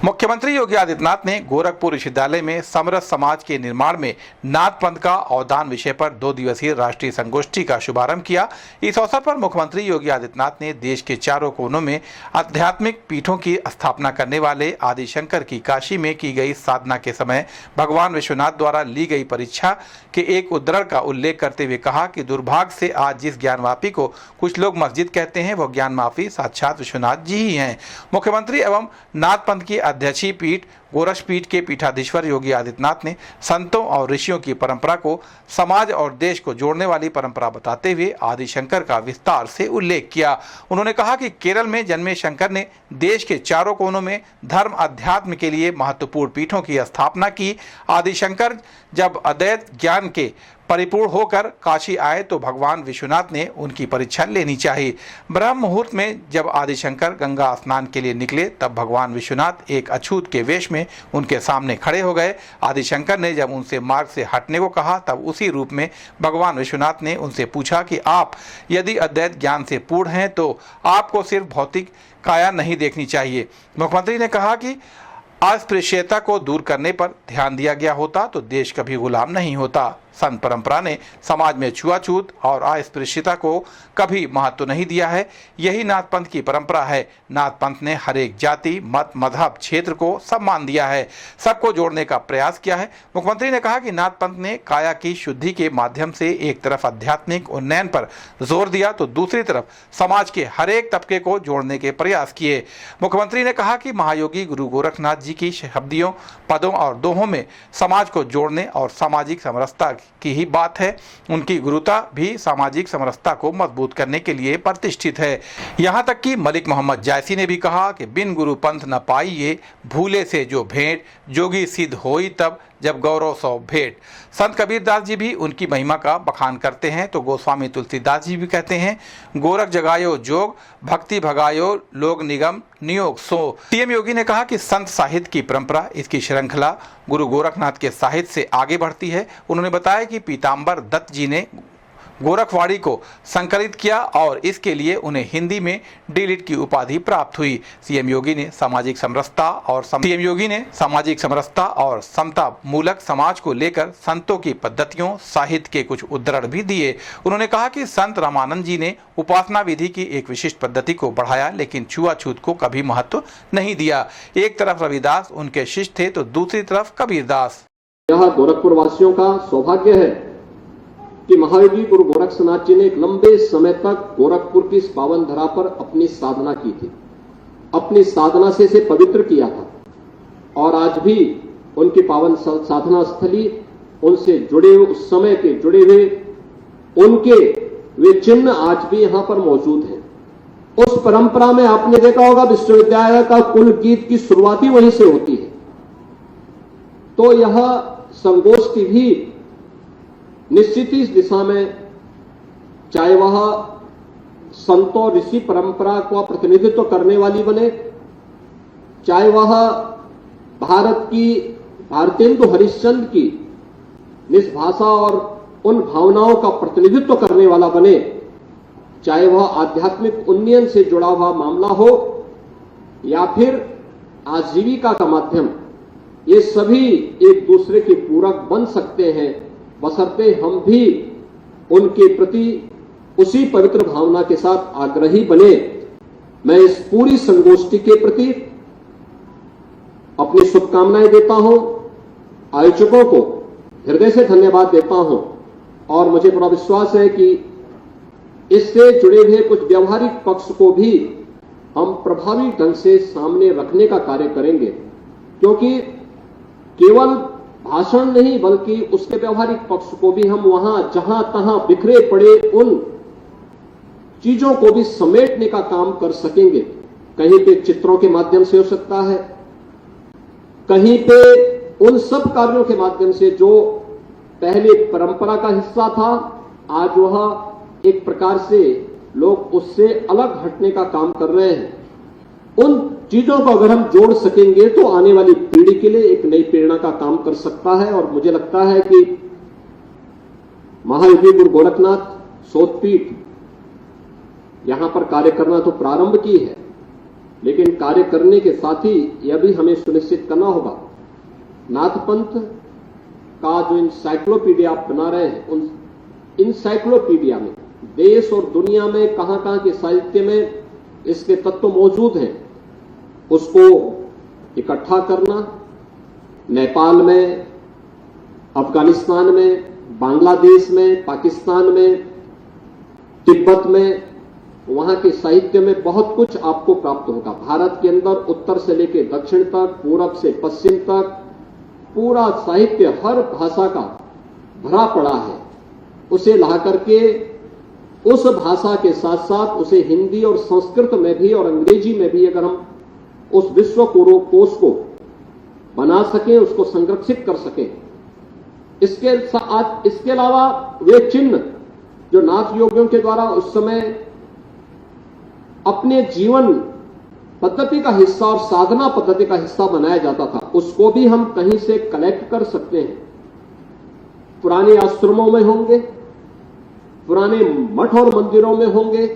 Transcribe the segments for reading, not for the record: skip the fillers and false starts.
मुख्यमंत्री योगी आदित्यनाथ ने गोरखपुर विश्वविद्यालय में समरस समाज के निर्माण में नाथ पंथ का अवदान विषय पर 2 दिवसीय राष्ट्रीय संगोष्ठी का शुभारंभ किया। इस अवसर पर मुख्यमंत्री योगी आदित्यनाथ ने देश के चारों कोनों में आध्यात्मिक पीठों की स्थापना करने वाले आदिशंकर की काशी में की गई साधना के समय भगवान विश्वनाथ द्वारा ली गई परीक्षा के एक उद्धरण का उल्लेख करते हुए कहा कि दुर्भाग्य से आज जिस ज्ञानवापी को कुछ लोग मस्जिद कहते हैं, वह ज्ञानवापी साक्षात विश्वनाथ जी ही हैं। मुख्यमंत्री एवं नाथ पंथ की अध्यक्षीय पीठ गोरक्षपीठ के पीठाधीश्वर योगी आदित्यनाथ ने संतों और ऋषियों की परंपरा को समाज और देश को जोड़ने वाली परंपरा बताते हुए आदिशंकर का विस्तार से उल्लेख किया। उन्होंने कहा कि केरल में जन्मे शंकर ने देश के चारों कोनों में धर्म अध्यात्म के लिए महत्वपूर्ण पीठों की स्थापना की। आदिशंकर जब अद्वैत ज्ञान के परिपूर्ण होकर काशी आए तो भगवान विश्वनाथ ने उनकी परीक्षा लेनी चाहिए। ब्रह्म मुहूर्त में जब आदिशंकर गंगा स्नान के लिए निकले तब भगवान विश्वनाथ एक अछूत के वेश में उनके सामने खड़े हो गए। आदिशंकर ने जब उनसे मार्ग से हटने को कहा तब उसी रूप में भगवान विश्वनाथ ने उनसे पूछा कि आप यदि अद्वैत ज्ञान से पूर्ण हैं तो आपको सिर्फ भौतिक काया नहीं देखनी चाहिए। मुख्यमंत्री ने कहा कि अस्पृश्यता को दूर करने पर ध्यान दिया गया होता तो देश कभी गुलाम नहीं होता। संत परंपरा ने समाज में छुआछूत और अस्पृश्यता को कभी महत्व नहीं दिया है। यही नाथ पंथ की परंपरा है। नाथ पंथ ने हर एक जाति, मत, मजहब, क्षेत्र को सम्मान दिया है, सबको जोड़ने का प्रयास किया है। मुख्यमंत्री ने कहा कि नाथ पंथ ने काया की शुद्धि के माध्यम से एक तरफ आध्यात्मिक उन्नयन पर जोर दिया तो दूसरी तरफ समाज के हर एक तबके को जोड़ने के प्रयास किए। मुख्यमंत्री ने कहा कि महायोगी गुरु गोरखनाथ जी की शब्दियों, पदों और दोहों में समाज को जोड़ने और सामाजिक समरसता की ही बात है। उनकी गुरुता भी सामाजिक समरसता को मजबूत करने के लिए प्रतिष्ठित है। यहाँ तक कि मलिक मोहम्मद जायसी ने भी कहा कि बिन गुरु पंथ न पाइए, भूले से जो भेंट, जोगी सिद्ध होई तब जब गौरव सौ भेंट। संत कबीरदास जी भी उनकी महिमा का बखान करते हैं तो गोस्वामी तुलसीदास जी भी कहते हैं, गोरख जगायो जोग, भक्ति भगायो लोग निगम नियोग सो। सीएम योगी ने कहा कि संत साहित्य की परंपरा, इसकी श्रृंखला गुरु गोरखनाथ के साहित्य से आगे बढ़ती है। उन्होंने बताया कि पीताम्बर दत्त जी ने गोरखवाड़ी को संकलित किया और इसके लिए उन्हें हिंदी में डी.लिट की उपाधि प्राप्त हुई। सीएम योगी ने सामाजिक समरसता और समता मूलक समाज को लेकर संतों की पद्धतियों, साहित्य के कुछ उद्धरण भी दिए। उन्होंने कहा कि संत रामानंद जी ने उपासना विधि की एक विशिष्ट पद्धति को बढ़ाया, लेकिन छुआछूत को कभी महत्व नहीं दिया। एक तरफ रविदास उनके शिष्य थे तो दूसरी तरफ कबीरदास। यह गोरखपुर वासियों का सौभाग्य है कि महायोगी गुरु गोरक्षनाथ जी ने एक लंबे समय तक गोरखपुर की इस पावन धरा पर अपनी साधना की थी, अपनी साधना से इसे पवित्र किया था और आज भी उनकी पावन साधना स्थली, उनसे जुड़े हुए उस समय के जुड़े हुए उनके वे चिन्ह आज भी यहां पर मौजूद हैं। उस परंपरा में आपने देखा होगा विश्वविद्यालय का कुल गीत की शुरुआत ही वहीं से होती है। तो यह संगोष्ठी भी निश्चित ही इस दिशा में, चाहे वह संतों ऋषि परंपरा का प्रतिनिधित्व करने वाली बने, चाहे वह भारतेंदु हरिश्चंद्र की निष्भाषा और उन भावनाओं का प्रतिनिधित्व करने वाला बने, चाहे वह आध्यात्मिक उन्नयन से जुड़ा हुआ मामला हो या फिर आजीविका का माध्यम, ये सभी एक दूसरे के पूरक बन सकते हैं, बशर्ते हम भी उनके प्रति उसी पवित्र भावना के साथ आग्रही बने। मैं इस पूरी संगोष्ठी के प्रति अपनी शुभकामनाएं देता हूं, आयोजकों को हृदय से धन्यवाद देता हूं और मुझे पूरा विश्वास है कि इससे जुड़े हुए कुछ व्यवहारिक पक्ष को भी हम प्रभावी ढंग से सामने रखने का कार्य करेंगे, क्योंकि केवल भाषण नहीं बल्कि उसके व्यवहारिक पक्ष को भी हम वहां जहां तहां बिखरे पड़े उन चीजों को भी समेटने का काम कर सकेंगे। कहीं पे चित्रों के माध्यम से हो सकता है, कहीं पे उन सब कार्यों के माध्यम से जो पहले परंपरा का हिस्सा था, आज वह एक प्रकार से लोग उससे अलग हटने का काम कर रहे हैं। उन चीजों को अगर हम जोड़ सकेंगे तो आने वाली पीढ़ी के लिए एक नई प्रेरणा का काम कर सकता है और मुझे लगता है कि महायोगी गुरु गोरखनाथ शोधपीठ यहां पर कार्य करना तो प्रारंभ की है, लेकिन कार्य करने के साथ ही यह भी हमें सुनिश्चित करना होगा, नाथपंथ का जो इंसाइक्लोपीडिया आप बना रहे हैं, उन इंसाइक्लोपीडिया में देश और दुनिया में कहां के साहित्य में इसके तत्व मौजूद हैं, उसको इकट्ठा करना, नेपाल में, अफगानिस्तान में, बांग्लादेश में, पाकिस्तान में, तिब्बत में, वहां के साहित्य में बहुत कुछ आपको प्राप्त होगा। भारत के अंदर उत्तर से लेकर दक्षिण तक, पूरब से पश्चिम तक पूरा साहित्य हर भाषा का भरा पड़ा है। उसे ला करके उस भाषा के साथ साथ उसे हिंदी और संस्कृत में भी और अंग्रेजी में भी अगर हम उस विश्व कोश को बना सकें, उसको संरक्षित कर सकें, इसके अलावा वे चिन्ह जो नाथ योगियों के द्वारा उस समय अपने जीवन पद्धति का हिस्सा और साधना पद्धति का हिस्सा बनाया जाता था, उसको भी हम कहीं से कलेक्ट कर सकते हैं। पुराने आश्रमों में होंगे, पुराने मठ और मंदिरों में होंगे,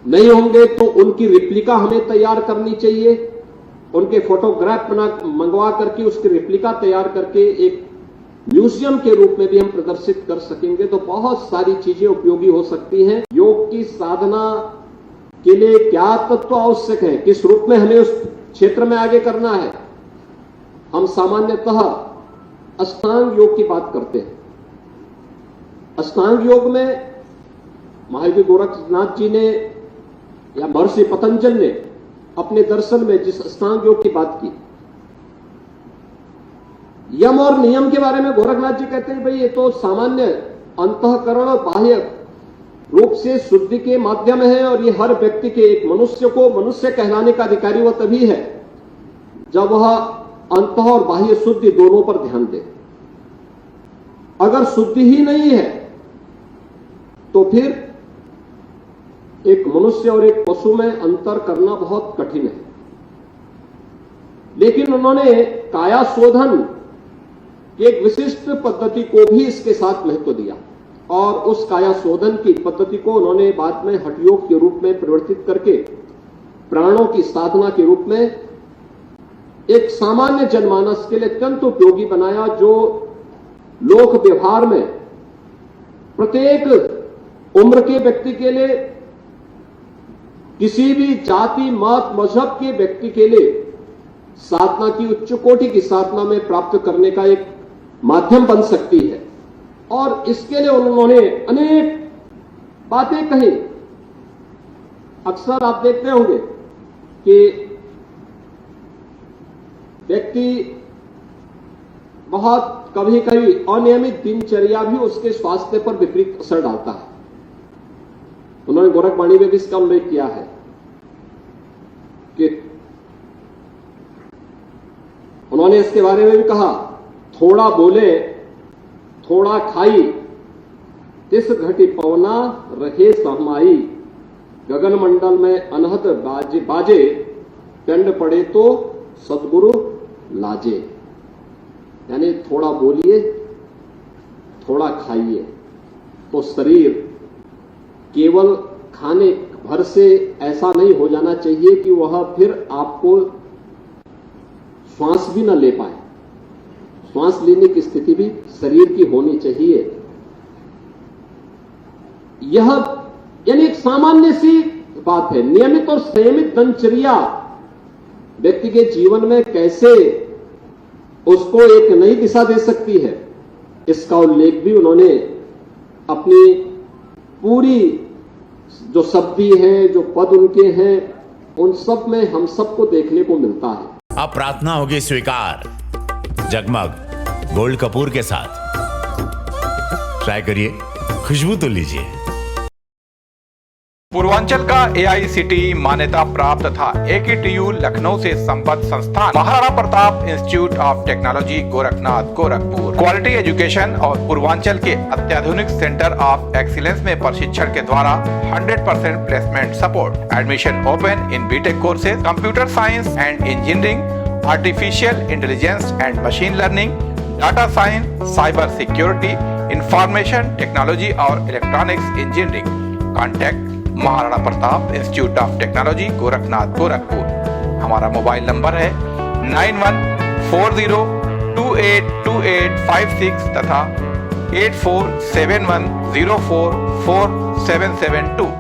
नहीं होंगे तो उनकी रिप्लिका हमें तैयार करनी चाहिए। उनके फोटोग्राफ मंगवा करके उसकी रिप्लिका तैयार करके एक म्यूजियम के रूप में भी हम प्रदर्शित कर सकेंगे, तो बहुत सारी चीजें उपयोगी हो सकती हैं। योग की साधना के लिए क्या तत्व आवश्यक है, किस रूप में हमें उस क्षेत्र में आगे करना है। हम सामान्यतः अष्टांग योग की बात करते हैं। अष्टांग योग में महावीर गोरखनाथ जी ने या महर्षि पतंजलि ने अपने दर्शन में जिस अष्टांग योग की बात की, यम और नियम के बारे में गोरखनाथ जी कहते हैं भाई ये तो सामान्य अंतःकरण और बाह्य रूप से शुद्धि के माध्यम है, और ये हर व्यक्ति के एक मनुष्य को मनुष्य कहलाने का अधिकारी वह तभी है जब वह अंतः और बाह्य शुद्धि दोनों पर ध्यान दे। अगर शुद्धि ही नहीं है तो फिर एक मनुष्य और एक पशु में अंतर करना बहुत कठिन है। लेकिन उन्होंने काया शोधन की एक विशिष्ट पद्धति को भी इसके साथ महत्व दिया, और उस काया शोधन की पद्धति को उन्होंने बाद में हठ योग के रूप में परिवर्तित करके प्राणों की साधना के रूप में एक सामान्य जनमानस के लिए अत्यंत उपयोगी बनाया, जो लोक व्यवहार में प्रत्येक उम्र के व्यक्ति के लिए, किसी भी जाति मत मजहब के व्यक्ति के लिए साधना की उच्च कोटि की साधना में प्राप्त करने का एक माध्यम बन सकती है। और इसके लिए उन्होंने अनेक बातें कही। अक्सर आप देखते होंगे कि व्यक्ति बहुत कभी कभी अनियमित दिनचर्या भी उसके स्वास्थ्य पर विपरीत असर डालता है। उन्होंने गोरखवाणी में भी इसका उल्लेख किया है कि उन्होंने इसके बारे में भी कहा, थोड़ा बोले थोड़ा खाई, तिस घटी पवना रहे सहमाई, गगन मंडल में अनहद बाजे, पिंड पड़े तो सदगुरु लाजे। यानी थोड़ा बोलिए थोड़ा खाइए, तो शरीर केवल खाने भर से ऐसा नहीं हो जाना चाहिए कि वह फिर आपको श्वास भी न ले पाए। श्वास लेने की स्थिति भी शरीर की होनी चाहिए। यह यानी एक सामान्य सी बात है। नियमित और संयमित दिनचर्या व्यक्ति के जीवन में कैसे उसको एक नई दिशा दे सकती है, इसका उल्लेख भी उन्होंने अपनी पूरी जो शब्दी है, जो पद उनके हैं, उन सब में हम सबको देखने को मिलता है। अब प्रार्थना होगी स्वीकार जगमग गोल्ड कपूर के साथ। ट्राई करिए, खुशबू तो लीजिए। पूर्वांचल का AICTE मान्यता प्राप्त था AKTU लखनऊ से संबद्ध संस्थान Maharana Pratap institute of technology Gorakhnath Gorakhpur quality education और पूर्वांचल के अत्याधुनिक सेंटर ऑफ एक्सीलेंस में प्रशिक्षण के द्वारा 100% placement support. Admission open in BTech courses, computer science and engineering, artificial intelligence and machine learning, data science, cyber security, information technology और electronics engineering. Contact Maharana Pratap institute of technology, Gorakhnath, Gorakhpur. हमारा mobile number है 9140282856 तथा 8471044772।